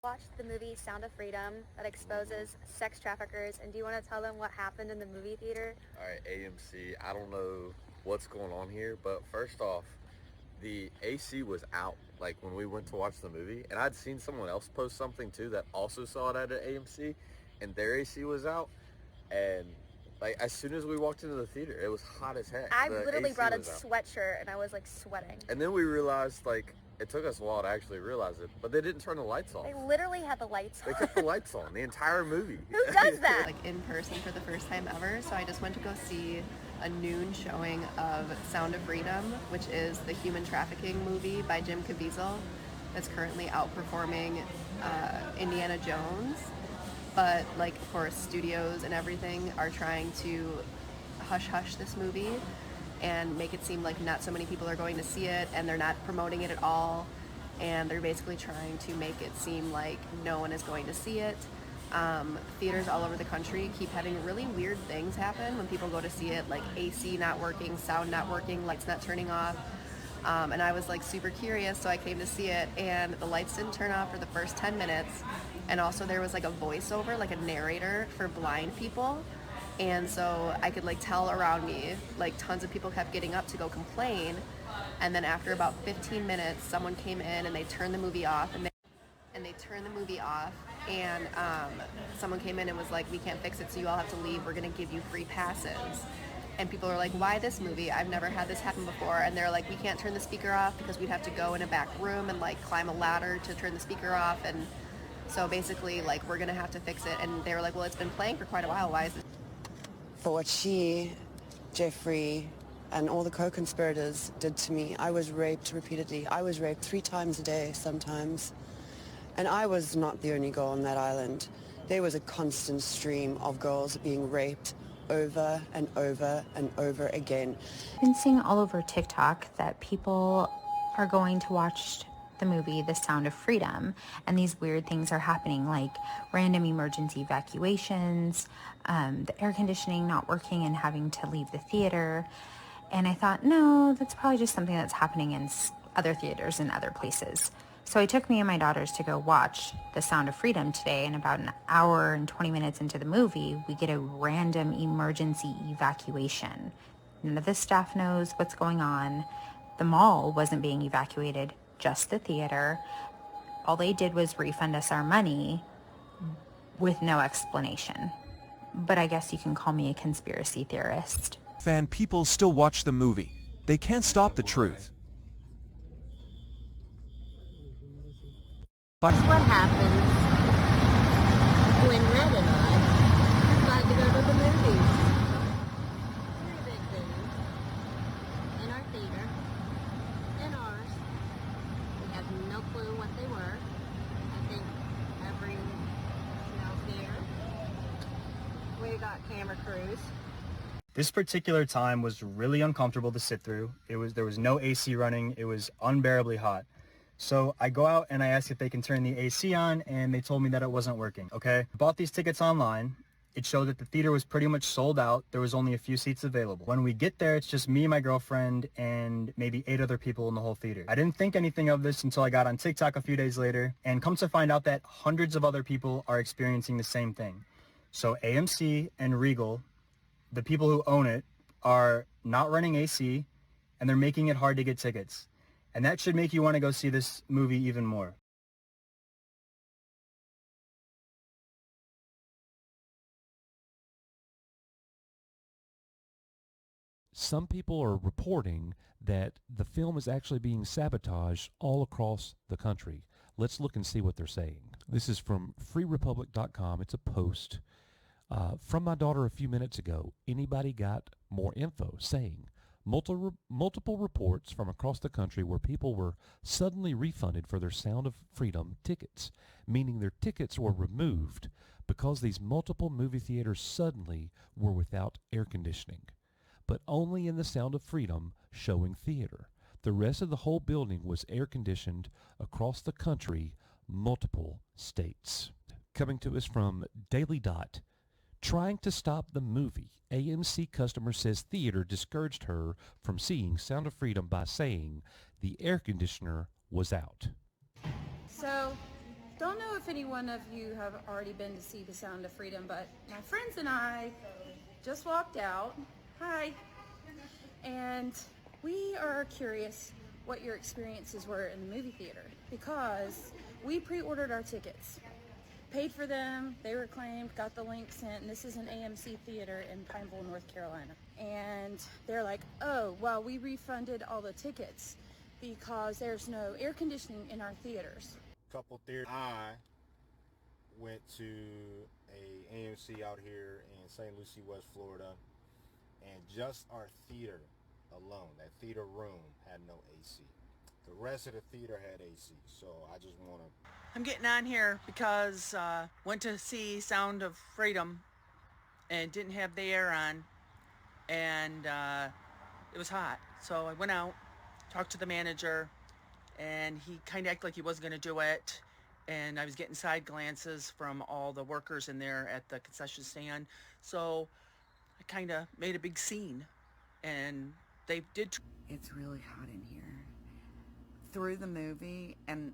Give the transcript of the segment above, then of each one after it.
watched the movie Sound of Freedom that exposes sex traffickers, and do you want to tell them what happened in the movie theater? All right, AMC, I don't know what's going on here, but first off, the AC was out like when we went to watch the movie, and I'd seen someone else post something too that also saw it at an AMC, and their AC was out, and like as soon as we walked into the theater, it was hot as heck. I The literally AC brought a was out. sweatshirt and I was like sweating. And then we realized like it took us a while to actually realize it, but they didn't turn the lights off. They literally had the lights on. They kept the lights on the entire movie. Who does that? Like in person for the first time ever, so I just went to go see a noon showing of Sound of Freedom, which is the human trafficking movie by Jim Caviezel that's currently outperforming Indiana Jones. But like, of course, studios and everything are trying to hush this movie and make it seem like not so many people are going to see it, and they're not promoting it at all, and they're basically trying to make it seem like no one is going to see it. Theaters all over the country keep having really weird things happen when people go to see it, like AC not working, sound not working, lights not turning off. And I was like super curious, so I came to see it, and the lights didn't turn off for the first 10 minutes. And also there was like a voiceover, like a narrator for blind people. And so I could like tell around me, like tons of people kept getting up to go complain. And then after about 15 minutes, someone came in and they turned the movie off, and someone came in and was like, we can't fix it, so you all have to leave. We're going to give you free passes. And people are like, why this movie? I've never had this happen before. And they're like, we can't turn the speaker off because we'd have to go in a back room and like climb a ladder to turn the speaker off. And so basically, like, we're going to have to fix it. And they were like, well, it's been playing for quite a while. Why is it? For what she, Jeffrey, and all the co-conspirators did to me, I was raped repeatedly. I was raped 3 times a day sometimes. And I was not the only girl on that island. There was a constant stream of girls being raped over and over and over again. I've been seeing all over TikTok that people are going to watch the movie The Sound of Freedom, and these weird things are happening, like random emergency evacuations, the air conditioning not working and having to leave the theater. And I thought, no, that's probably just something that's happening in other theaters and other places. So I took me and my daughters to go watch The Sound of Freedom today, and about an hour and 20 minutes into the movie, we get a random emergency evacuation. None of the staff knows what's going on. The mall wasn't being evacuated, just the theater. All they did was refund us our money with no explanation. But I guess you can call me a conspiracy theorist. Fan people still watch the movie. They can't stop the truth. That's what happens when Red and I decide to go to the movies. Three big things in our theater, in ours. We have no clue what they were. I think every theater. We got camera crews. This particular time was really uncomfortable to sit through. There was no AC running. It was unbearably hot. So I go out and I ask if they can turn the AC on, and they told me that it wasn't working, okay? Bought these tickets online. It showed that the theater was pretty much sold out. There was only a few seats available. When we get there, it's just me, my girlfriend, and maybe 8 other people in the whole theater. I didn't think anything of this until I got on TikTok a few days later, and come to find out that hundreds of other people are experiencing the same thing. So AMC and Regal, the people who own it, are not running AC, and they're making it hard to get tickets. And that should make you want to go see this movie even more. Some people are reporting that the film is actually being sabotaged all across the country. Let's look and see what they're saying. This is from freerepublic.com. It's a post from my daughter a few minutes ago. Anybody got more info? Saying multiple reports from across the country where people were suddenly refunded for their Sound of Freedom tickets, meaning their tickets were removed because these multiple movie theaters suddenly were without air conditioning, but only in the Sound of Freedom showing theater. The rest of the whole building was air conditioned across the country, multiple states. Coming to us from Daily Dot. Trying to stop the movie, AMC customer says theater discouraged her from seeing Sound of Freedom by saying the air conditioner was out. So, don't know if if any one of you have already been to see The Sound of Freedom, but my friends and I just walked out. Hi. And we are curious what your experiences were in the movie theater, because we pre-ordered our tickets, paid for them, they were claimed, got the link sent, and this is an AMC theater in Pineville, North Carolina. And they're like, oh, well, we refunded all the tickets because there's no air conditioning in our theaters. Couple theaters. I went to a AMC out here in St. Lucie, West Florida, and just our theater alone, that theater room, had no AC. The rest of the theater had AC, so I just want to... I'm getting on here because went to see Sound of Freedom and didn't have the air on, and it was hot. So I went out, talked to the manager, and he kind of acted like he wasn't going to do it. And I was getting side glances from all the workers in there at the concession stand. So I kind of made a big scene, and they did. It's really hot in here. Through the movie, and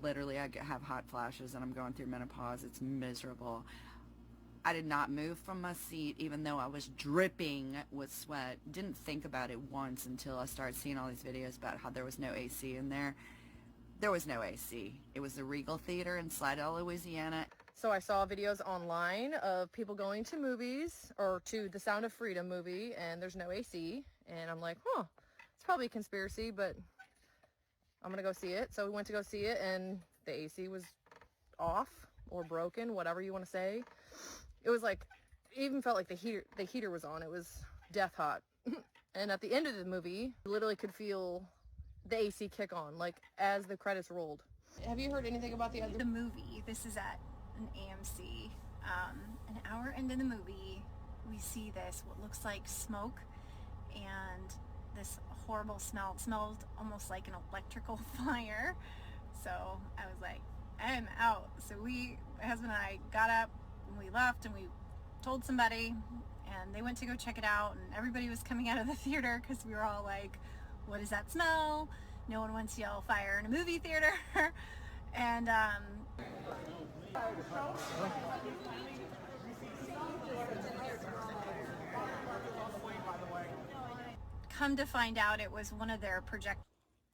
literally I have hot flashes and I'm going through menopause. It's miserable. I did not move from my seat even though I was dripping with sweat. Didn't think about it once until I started seeing all these videos about how there was no AC in there. There was no AC. It was the Regal Theater in Slidell, Louisiana. So I saw videos online of people going to movies, or to the Sound of Freedom movie, and there's no AC. And I'm like, huh, it's probably a conspiracy, but I'm gonna go see it. So we went to go see it, and the AC was off or broken, whatever you want to say. It was like, it even felt like the heater was on. It was death hot. And at the end of the movie, you literally could feel the AC kick on, like as the credits rolled. Have you heard anything about the movie? This is at an AMC. An hour into the movie, we see this, what looks like smoke, and this horrible smell. It smelled almost like an electrical fire. So I was like, I'm out. So my husband and I got up and we left and we told somebody, and they went to go check it out, and everybody was coming out of the theater because we were all like, what is that smell? No one wants to yell fire in a movie theater. And come to find out it was one of their projectors.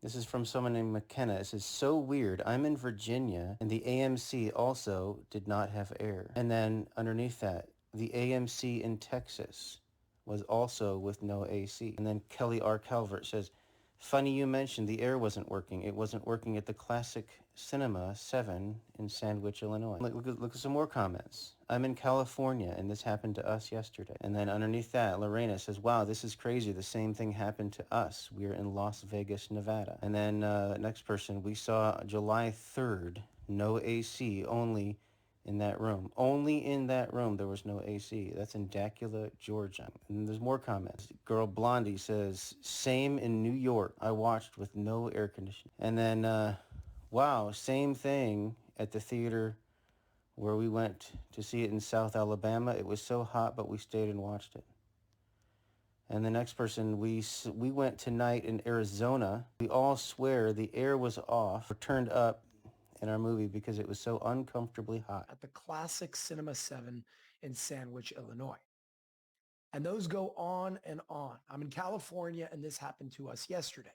This is from someone named McKenna. It says, so weird. I'm in Virginia, and the AMC also did not have air. And then underneath that, the AMC in Texas was also with no AC. And then Kelly R. Calvert says, funny you mentioned the air wasn't working. It wasn't working at the Classic Cinema 7 in Sandwich, Illinois. Look at some more comments. I'm in California, and this happened to us yesterday. And then underneath that, Lorena says, wow, this is crazy. The same thing happened to us. We're in Las Vegas, Nevada. And then next person, we saw July 3rd, no AC, only in that room. Only in that room there was no AC. That's in Dacula, Georgia. And there's more comments. Girl Blondie says, same in New York. I watched with no air conditioning. And then, wow, same thing at the theater where we went to see it in South Alabama. It was so hot, but we stayed and watched it. And the next person, we went tonight in Arizona. We all swear the air was off or turned up in our movie because it was so uncomfortably hot. At the Classic Cinema 7 in Sandwich, Illinois. And those go on and on. I'm in California, and this happened to us yesterday.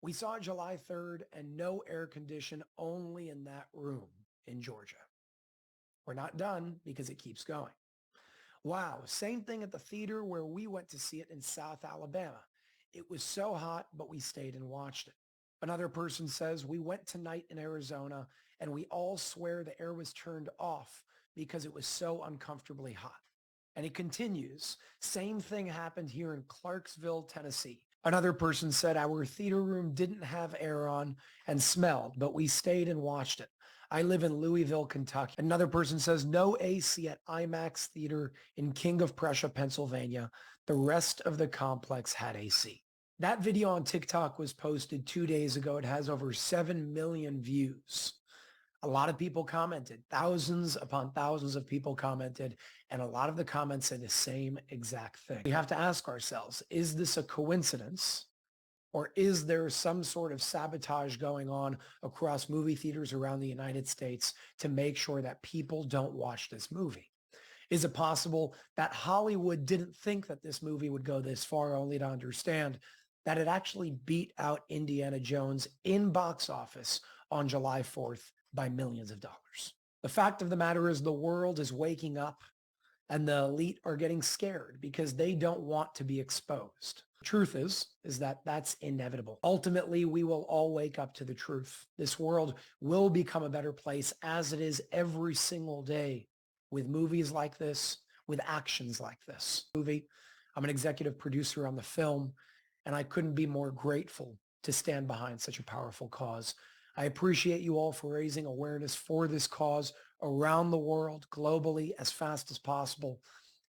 We saw it July 3rd, and no air condition, only in that room in Georgia. We're not done because it keeps going. Wow, same thing at the theater where we went to see it in South Alabama. It was so hot, but we stayed and watched it. Another person says, we went tonight in Arizona, and we all swear the air was turned off because it was so uncomfortably hot. And it continues, same thing happened here in Clarksville, Tennessee. Another person said our theater room didn't have air on and smelled, but we stayed and watched it. I live in Louisville, Kentucky. Another person says no AC at IMAX Theater in King of Prussia, Pennsylvania. The rest of the complex had AC. That video on TikTok was posted 2 days ago. It has over 7 million views. A lot of people commented. Thousands upon thousands of people commented, and a lot of the comments say the same exact thing. We have to ask ourselves, is this a coincidence, Or is there some sort of sabotage going on across movie theaters around the United States to make sure that people don't watch this movie? Is it possible that Hollywood didn't think that this movie would go this far, only to understand that it actually beat out Indiana Jones in box office on July 4th by millions of dollars? The fact of the matter is the world is waking up and the elite are getting scared because they don't want to be exposed. The truth is that that's inevitable. Ultimately, we will all wake up to the truth. This world will become a better place, as it is every single day, with movies like this, with actions like this. I'm an executive producer on the film, and I couldn't be more grateful to stand behind such a powerful cause. I appreciate you all for raising awareness for this cause around the world, globally, as fast as possible,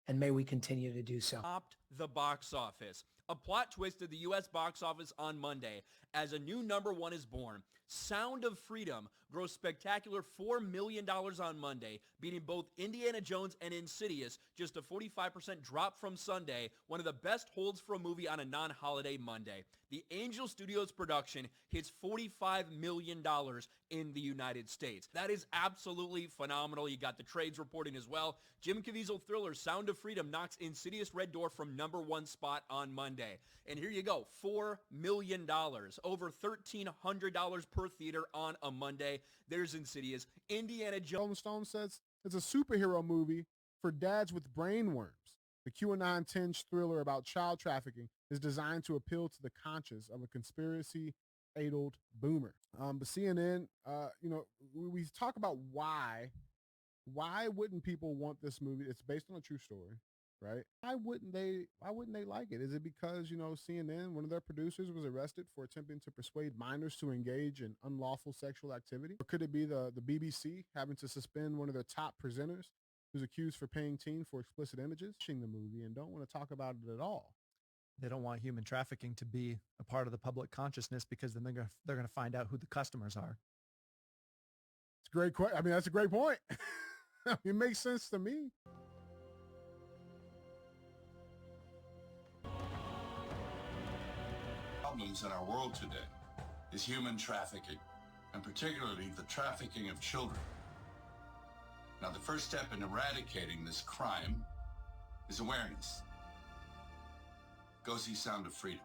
and may we continue to do so. Topped the box office. A plot twist at the U.S. box office on Monday as a new #1 is born. Sound of Freedom grossed spectacular $4 million on Monday, beating both Indiana Jones and Insidious, just a 45% drop from Sunday, one of the best holds for a movie on a non-holiday Monday. The Angel Studios production hits $45 million in the United States. That is absolutely phenomenal. You got the trades reporting as well. Jim Caviezel thriller Sound of Freedom knocks Insidious Red Door from #1 spot on Monday. And here you go, $4 million, over $1,300 per theater on a Monday. There's Insidious. Indiana Jones. Rolling Stone says it's a superhero movie for dads with brain worms. The QAnon-tinged thriller about child trafficking is designed to appeal to the conscience of a conspiracy-addled boomer. But CNN, we talk about why wouldn't people want this movie? It's based on a true story, right? Why wouldn't they like it? Is it because, CNN, one of their producers was arrested for attempting to persuade minors to engage in unlawful sexual activity? Or could it be the BBC having to suspend one of their top presenters who's accused for paying teen for explicit images, watching the movie, and don't want to talk about it at all? They don't want human trafficking to be a part of the public consciousness because then they're going to find out who the customers are. It's a great question. I mean, that's a great point. It makes sense to me. Problems in our world today is human trafficking, and particularly the trafficking of children. Now, the first step in eradicating this crime is awareness. Go see Sound of Freedom.